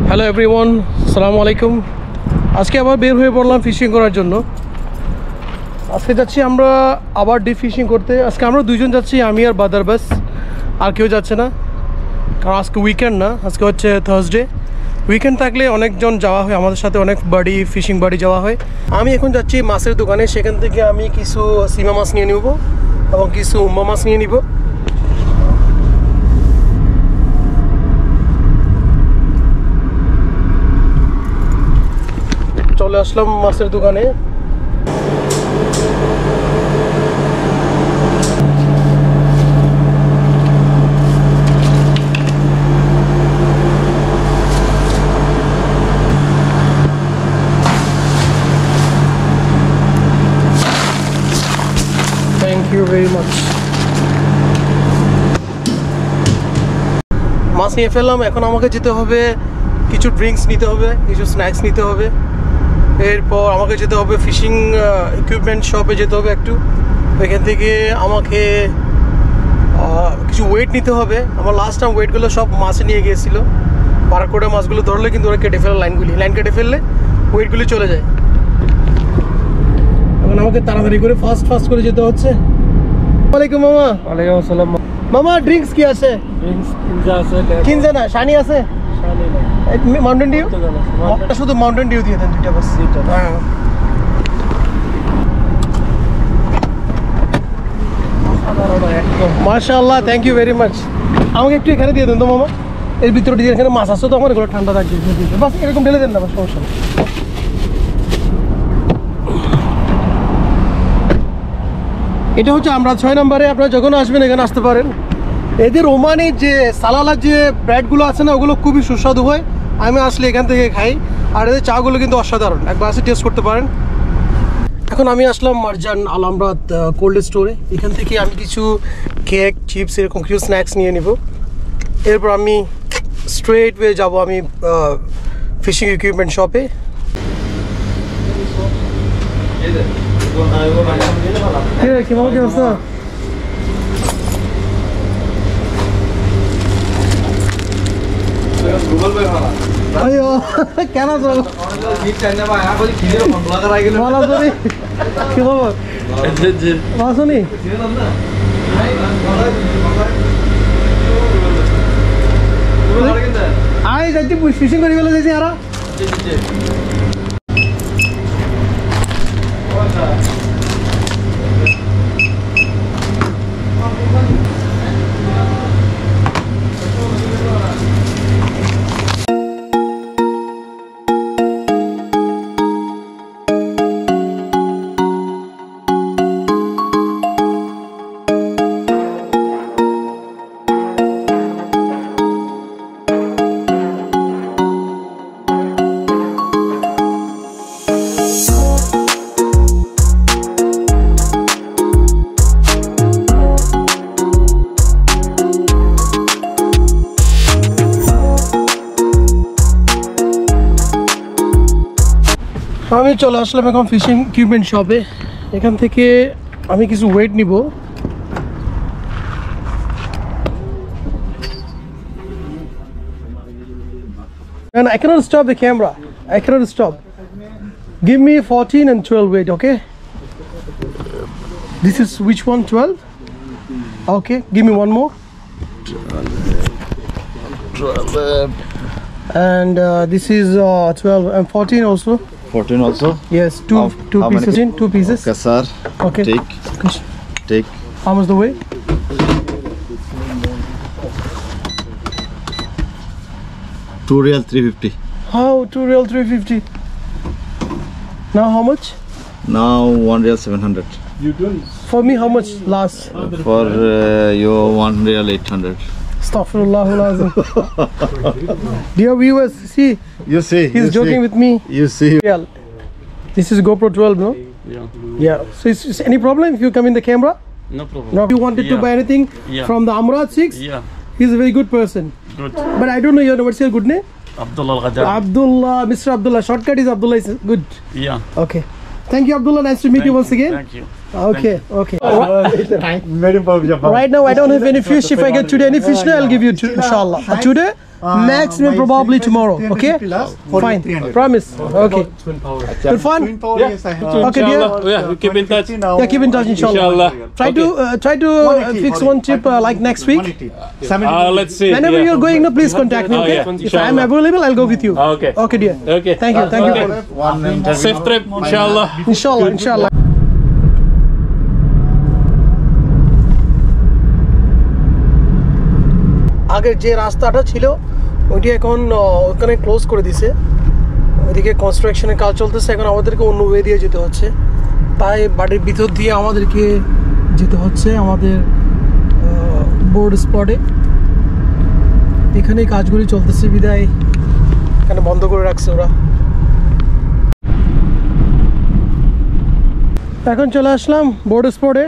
Hello everyone, আসসালামু আলাইকুম। আজকে আবার বের হয়ে পড়লাম ফিশিং করার জন্য। আজকে যাচ্ছি আমরা আবার ডিপ ফিশিং করতে। আজকে আমরা দুইজন যাচ্ছি, আমি আর বাদার, বাস আর কেউ যাচ্ছে না, কারণ আজকে উইকেন্ড না, আজকে হচ্ছে থার্সডে। উইকেন্ড থাকলে অনেকজন যাওয়া হয়, আমাদের সাথে অনেক বাড়ি ফিশিং বাড়ি যাওয়া হয়। আমি এখন যাচ্ছি মাছের দোকানে, সেখান থেকে আমি কিছু সিমা মাছ নিয়ে নিব এবং কিছু উম্মা মাছ নিয়ে নিব। চলে আসলাম মাছের দোকানে। Thank you very much. মাছ নিয়ে ফেললাম, এখন আমাকে যেতে হবে, কিছু ড্রিঙ্কস নিতে হবে, কিছু স্ন্যাক্স নিতে হবে। এরপর আমাকে যেতে হবে ফিশিং ইকুইপমেন্ট শপে যেতে হবে একটু। এখান থেকে আমাকে কিছু ওয়েট নিতে হবে। আমার লাস্ট টাইম ওয়েটগুলো সব মাছে নিয়ে গিয়েছিল। বারাকোডা মাছগুলো ধরলে কিন্তু ওরা কেটে ফেলে, লাইন কেটে ফেললে ওয়েটগুলি চলে যায়। এখন আমাকে তাড়াতাড়ি করে ফাস্ট করে যেতে হচ্ছে। ওয়ালাইকুম মামা। ওয়ালাইকুম আসসালাম মামা, ড্রিঙ্কস কি আছে? ড্রিঙ্কস কিনজা আছে, কিনজা না, শানি আছে, শানি না, মাউন্টেন ডিউ। শুধু মাউন্টেন ডিউ দিয়ে দেন দুইটা বাস। হ্যাঁ, মাশাআল্লাহ, থ্যাংক ইউ ভেরি মাচ। আমাকে একটু এখানে দিয়ে দেন তো মামা, এর ভিতরে দিয়ে, এখানে মাছ আসছে তো আমার, এগুলো ঠান্ডা থাকবে বাস, এরকম ঢেলে দেন না, বাস সমস্যা নেই। এটা হচ্ছে আমরা 6 নম্বরে। আপনারা যখন আসবেন এখানে আসতে পারেন। এদের ওমানি যে সালালার যে ব্রেডগুলো আছে না, ওগুলো খুবই সুস্বাদু হয়। আমি আসলে এখান থেকে খাই, আর এদের চাগুলো কিন্তু অসাধারণ, একবার আসে টেস্ট করতে পারেন। এখন আমি আসলাম মারজান আল আমরাত কোল্ড স্টোরে। এখান থেকে আমি কিছু কেক, চিপস, এরকম কিছু স্ন্যাক্স নিয়ে নিব। এরপর আমি স্ট্রেট ওয়ে যাব আমি ফিশিং ইকুইপমেন্ট শপে। কি অবস্থা? अयो क्या ना सर वाला सॉरी क्यों बाबा वहाँ सुनी आए जाती फिशिंग करी वाला जैसे यारा আমি চলে আসলাম এখন ফিশিং ইকুইপমেন্ট শপে। এখান থেকে আমি কিছু ওয়েট নিব। And I cannot stop the camera. I cannot stop. Give me 14 and 12 weight, okay? This is which one? 12? Okay, give me one more. 12 And this is 12 and 14 also. 14 also? Yes, two pieces in, 2 pieces. Okay, sir. Okay. Take. How much the weight? 2 real 350. How? 2 real 350. Now how much? Now 1 real 700. For me, how much last? For you 1 real 800. Astaghfirullahalazim. Dear viewers, see, You see. he's joking with me. You see. Real. This is GoPro 12, no? Yeah. So is any problem if you come in the camera? No problem. No. If you wanted to buy anything from the Amrad 6, he's a very good person. Good. But I don't know what's your good name? Abdullah Al-Ghazali. Abdullah, Mr. Abdullah. Shortcut is Abdullah. Is good. Yeah. Okay. Thank you, Abdullah. Nice to meet you once again. Thank you. Okay. Right now, I don't have any fish. If I get today any fish, now I'll give you inshallah. But today, Maximum probably tomorrow. Okay. Fine. Promise. Okay. Irfan. Twin power, yes, I have. Okay, dear. Inshallah. Yeah, we keep in touch. Yeah, keep in touch, inshallah. Inshallah. Try to 180, fix one chip like next week. 180. 70. Let's see. Whenever yeah. you're going, no, please contact me. Oh, Okay. yeah, If I am inshallah. available, I'll go with you. Okay. Okay, dear. Okay. Thank you. Thank you. One interview. Safe trip, inshallah. Inshallah. Inshallah. আগের যে রাস্তাটা ছিল ওইটি এখন ওখানে close করে দিছে, ওইদিকে কনস্ট্রাকশনের কাজ চলতেছে, এখন আমাদেরকে অন্য ওয়ে দিয়ে যেতে হচ্ছে, তাই বাড়ির ভিতর দিয়ে আমাদেরকে যেতে হচ্ছে আমাদের বোর্ড স্পটে। এখানেই কাজগুলি চলতেছে বিদায় এখানে বন্ধ করে রাখছে ওরা। এখন চলে আসলাম বোর্ড স্পটে।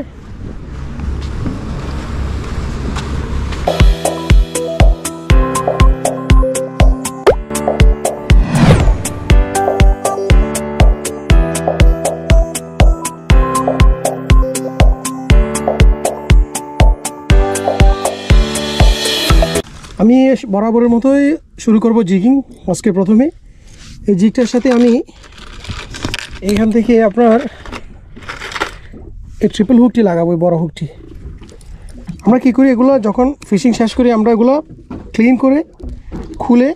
আমি বরাবরের মতোই শুরু করব জিগিং আজকে। প্রথমে এই জিগটার সাথে আমি এইখান থেকে আপনার এই ট্রিপল হুকটি লাগাবো, এই বড় হুকটি। আমরা কী করি, এগুলো যখন ফিশিং শেষ করি আমরা এগুলো ক্লিন করে খুলে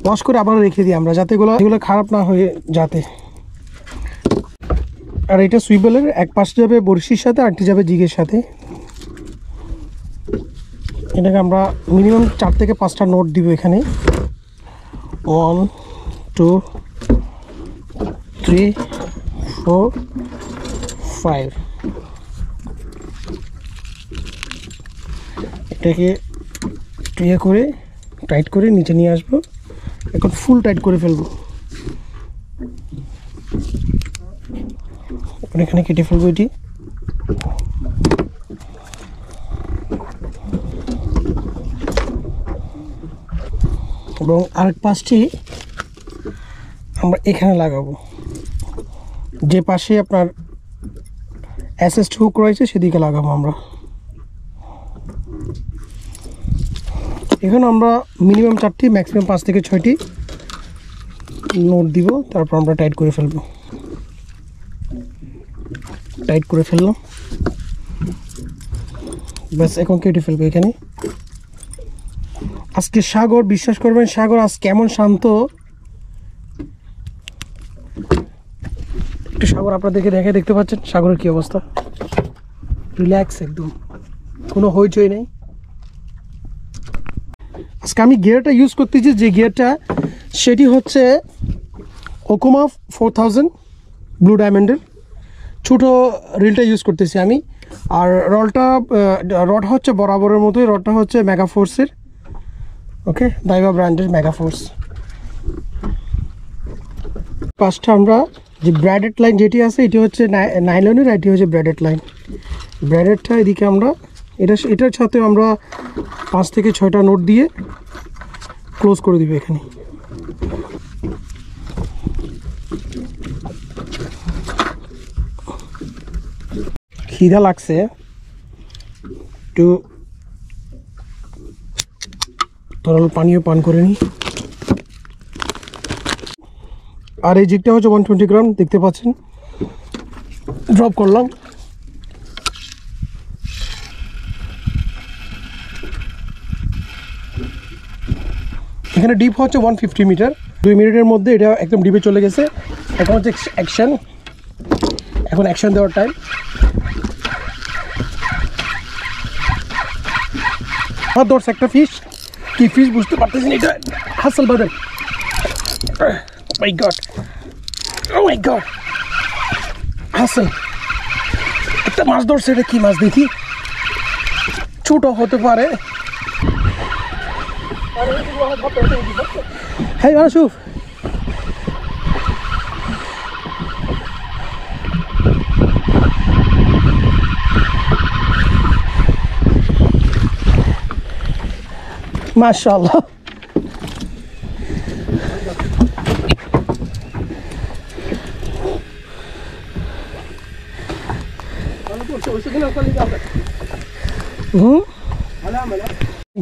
ওয়াশ করে আবার রেখে দিই আমরা, যাতে এগুলো খারাপ না হয়ে যাতে। আর এটা সুইবেলের এক পাশ যাবে বড়শির সাথে, আরেকটি যাবে জিগের সাথে। এটাকে আমরা মিনিমাম 4 থেকে 5টা নোট দিব এখানে। 1 2 3 4 5। এটাকে ইয়ে করে টাইট করে নিচে নিয়ে আসবো। এখন ফুল টাইট করে ফেলবো, এখানে কেটে ফেলবো এটি। এবং আরেক পাশটি আমরা এখানে লাগাবো, যে পাশে আপনার অ্যাসেস্ট হুক রয়েছে সেদিকে লাগাবো আমরা। এখানে আমরা মিনিমাম 4টি ম্যাক্সিমাম 5 থেকে 6টি নোট দিব, তারপর আমরা টাইট করে ফেলবো। টাইট করে ফেললাম, ব্যাস এখন কেটে ফেলবো এখানে। আজকে সাগর, বিশ্বাস করবেন সাগর আজ কেমন শান্ত। একটু সাগর আপনাদেরকে দেখতে পাচ্ছেন সাগরের কি অবস্থা, রিল্যাক্স একদম, কোনো হইচই নেই। আজকে আমি গিয়ারটা ইউজ করতেছি, যে গিয়ারটা সেটি হচ্ছে ওকুমা 4000 ব্লু ডায়মন্ডের ছোটো রিলটা ইউজ করতেছি আমি। আর রড হচ্ছে বরাবরের মতোই, রডটা হচ্ছে মেগা ফোর্সের। ওকে, দাইবা ব্র্যান্ডের মেগা ফোর্স। পাঁচটা আমরা যে ব্র্যাডেড লাইন যেটি আছে এটি হচ্ছে নাইলনের, এটি হচ্ছে ব্র্যাডেড লাইন। ব্র্যাডেডটা এদিকে আমরা এটার সাথে আমরা 5 থেকে 6টা নোট দিয়ে ক্লোজ করে দিব এখানে। খিদা লাগছে, একটু তরল পানীয় পান করে নিই। আর এই জিগটা হচ্ছে 120 গ্রাম, দেখতে পাচ্ছেন। ড্রপ করলাম। এখানে ডিপ হচ্ছে 150 মিটার। 2 মিনিটের মধ্যে এটা একদম ডিপে চলে গেছে। এখন হচ্ছে অ্যাকশন, এখন অ্যাকশন দেওয়ার টাইম। আমার ধরছে একটা ফিশ, কি ফিশ বুঝতে পারতেছি না, এটা হাসল বাদল। মাই গড, ও মাই গড, হাসল একটা মাছ ধরছে। এটা কি মাছ দেখি, ছোট হতে পারে। হ্যাঁ মানসুফ, মাশাআল্লাহ।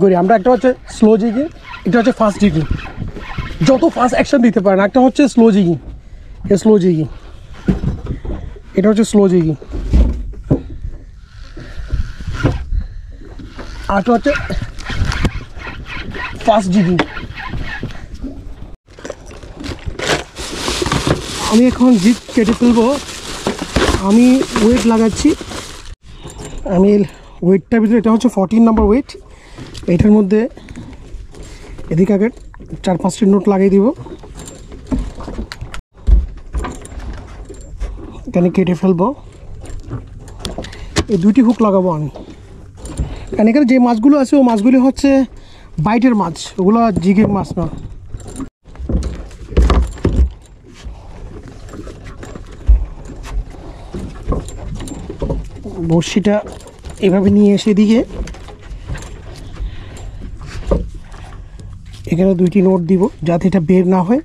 করি আমরা, একটা হচ্ছে স্লো জিগে, এটা হচ্ছে ফাস্ট জিগিং, যত ফাস্ট অ্যাকশন দিতে পারেন। একটা হচ্ছে স্লো জিগিং, স্লো জিগিং, এটা হচ্ছে স্লো জিগিং, আরটা হচ্ছে ফাস্ট জিগিং। আমি এখন জিগ কেটে ফেলবো। আমি ওয়েট লাগাচ্ছি, আমি ওয়েটটার ভিতরে, এটা হচ্ছে 14 নাম্বার ওয়েট, এটার মধ্যে এদিকে আগে 4-5টি নোট লাগিয়ে দিব, এখানে কেটে ফেলবো। এই 2টি হুক লাগাবো আমি, কারণ এখানে যে মাছগুলো আছে ও মাছগুলি হচ্ছে বাইটের মাছ, ওগুলো জিগের মাছ না। বড়শিটা এভাবে নিয়ে এসে দিকে এখানে 2টি নোট দিব যাতে এটা বের না হয়।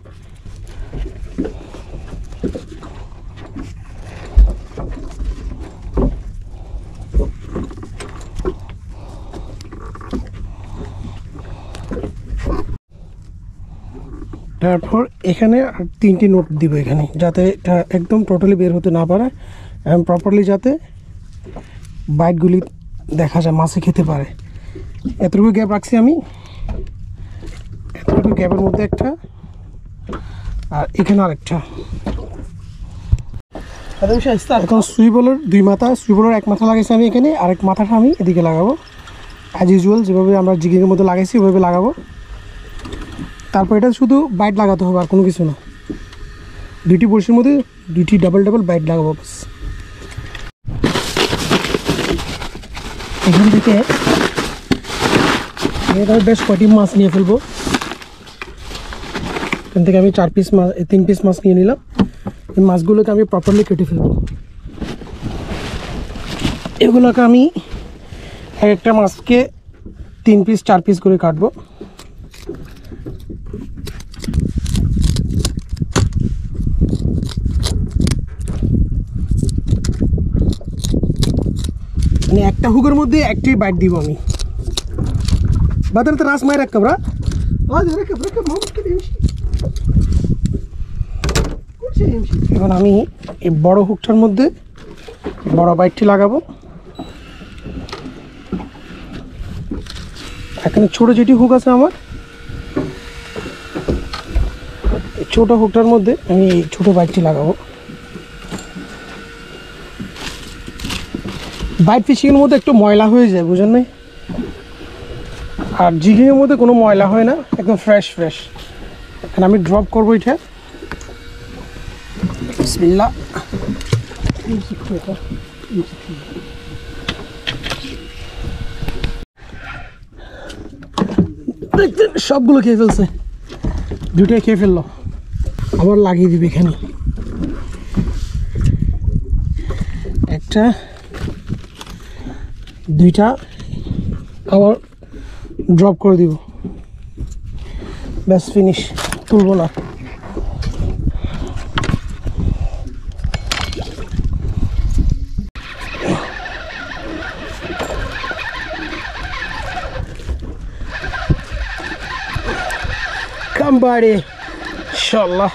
তারপর এখানে আর 3টি নোট দিব এখানে, যাতে এটা একদম টোটালি বের হতে না পারে এবং প্রপারলি যাতে বাইটগুলি দেখা যায়, মাছে খেতে পারে। এতটুকু গ্যাপ রাখছি আমি, এতটুকু গ্যাপের মধ্যে একটা, আর এখানে আরেকটা। এখন সুইবলের 2 মাথা, সুইবলের 1 মাথা লাগাইছি আমি এখানে, আরেক মাথাটা আমি এদিকে লাগাবো। অ্যাজ ইউজুয়াল যেভাবে আমরা জিগিংয়ের মধ্যে লাগাইছি ওইভাবে লাগাবো। তারপর এটা শুধু বাইট লাগাতে হবে, আর কোনো কিছু না। 2টি বড়শির মধ্যে 2টি ডাবল বাইট লাগাবো বাস। এখান থেকে বেশ কয়টি মাছ নিয়ে ফেলবো। এখান থেকে আমি 3 পিস মাছ নিয়ে নিলাম। এই মাছগুলোকে আমি প্রপারলি কেটে ফেলবো। এগুলোকে আমি একটা মাছকে 3 পিস 4 পিস করে কাটবো। মানে একটা হুকের মধ্যে একটি বাইট দিব আমি। বাজারে তো রাস মায়ের এক কাবরা এখন আমি এই বড় হুকটার মধ্যে বড় বাইটটি লাগাবো। এখানে ছোট যেটি হুক আছে আমার, এই ছোট হুকটার মধ্যে আমি এই ছোট বাইটটি লাগাবো। বাইট ফিশিংয়ের মধ্যে একটু ময়লা হয়ে যায়, বুঝেন নাই? আর জিগিংয়ের মধ্যে কোনো ময়লা হয় না, একদম ফ্রেশ। এখন আমি ড্রপ করবো এটা। বিসমিল্লাহ। দেখতেন সবগুলো খেয়ে ফেলছে, 2টাই খেয়ে ফেললো। আবার লাগিয়ে দিবে এখানে একটা, 2টা আবার ড্রপ করে দিব, ব্যাস ফিনিশ, তুলবো না। Come buddy, inshallah.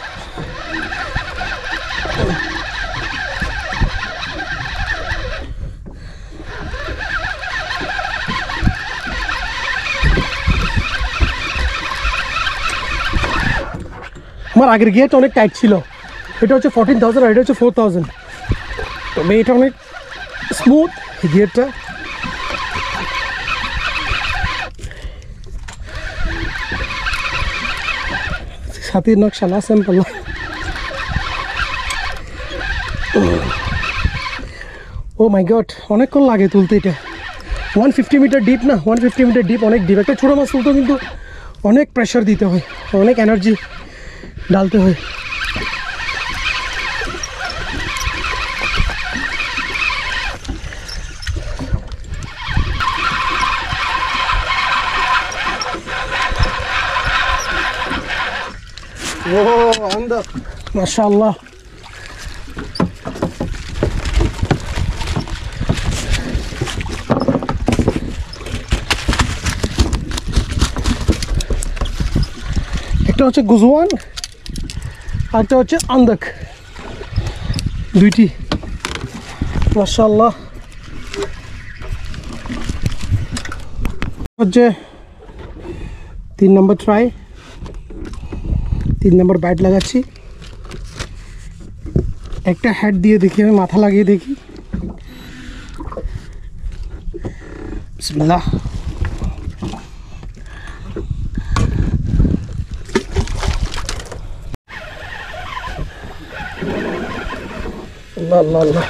আমার আগের গিয়ারটা অনেক টাইট ছিল, এটা হচ্ছে 14,000 আর এটা হচ্ছে 4,000। তবে এটা অনেক স্মুথ গিয়ারটা। সাথে নকশা না সিম্পল। ও মাই গড, অনেকক্ষণ লাগে তুলতে এটা। 150 মিটার ডিপ না, 150 মিটার ডিপ, অনেক ডিপ। একটা ছোটো মাছ তুলতে কিন্তু অনেক প্রেশার দিতে হয়, অনেক এনার্জি ডালতে হয়। মাশাআল্লাহ। একটা হচ্ছে গুজওয়ান, আরেকটা হচ্ছে আন্দাক, দুইটি মাশাআল্লাহ। হচ্ছে 3 নম্বর ট্রাই, 3 নম্বর বাইট লাগাচ্ছি। একটা হেড দিয়ে দেখি, আমি মাথা লাগিয়ে দেখি। বিসমিল্লাহ। আল্লাহ আল্লাহ আল্লাহ,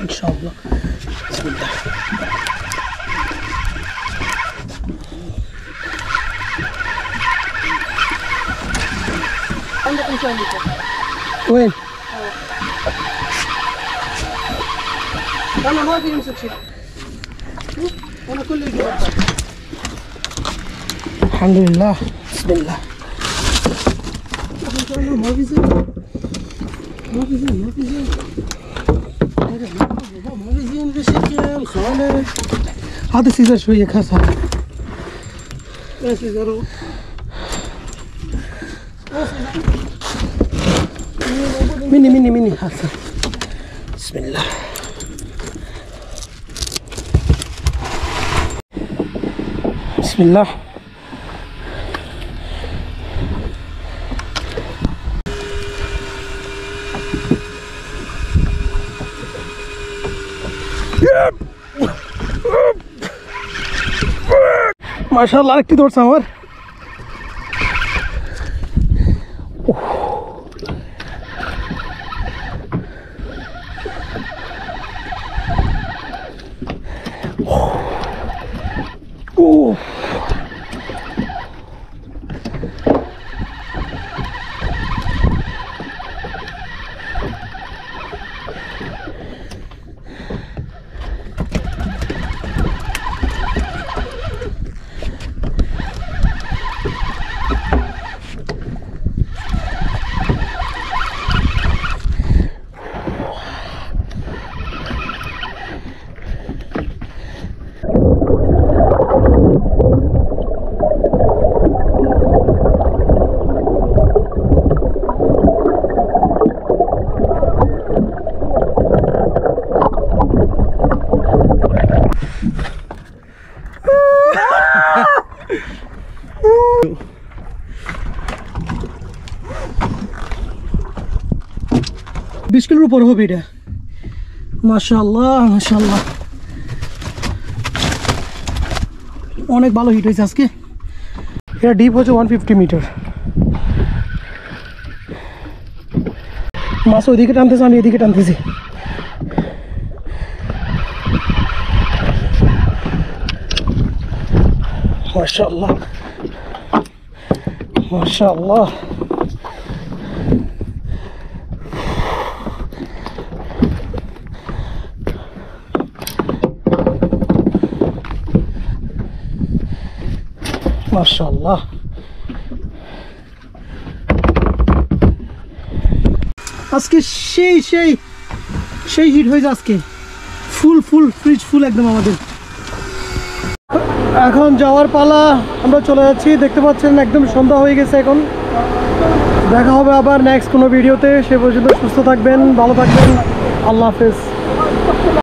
ইনশাআল্লাহ। বিসমিল্লাহ। وين؟ أنا ما في يمسك شيء، أنا كل اللي جربته. الحمد لله. بسم الله. ما في زين، ما في زين، ما في زين، ما في زين بشكل خالص. هذا سيزر شوية كاسة. يا سيزر. مني هذا. بسم الله. بسم الله. মাশাআল্লাহ, আরেকটি দৌড়ছে আমার। বিশ কিলোর উপর হবে এটা। মাশাআল্লাহ মাশাআল্লাহ, অনেক ভালো হিট হয়েছে আজকে। এটা ডিপ হচ্ছে 150 মিটার। মাছ ওইদিকে টানতেছে, আমি এদিকে টানতেছি। মাশাআল্লাহ মাশাআল্লাহ। মাশাআল্লাহ, আজকে সেই সেই সেই হিট হয়েছে আজকে। ফুল ফুল ফ্রিজ ফুল একদম আমাদের। এখন যাওয়ার পালা, আমরা চলে যাচ্ছি। দেখতে পাচ্ছেন একদম সন্ধ্যা হয়ে গেছে এখন। দেখা হবে আবার নেক্সট কোনো ভিডিওতে। সে পর্যন্ত সুস্থ থাকবেন, ভালো থাকবেন। আল্লাহ হাফেজ।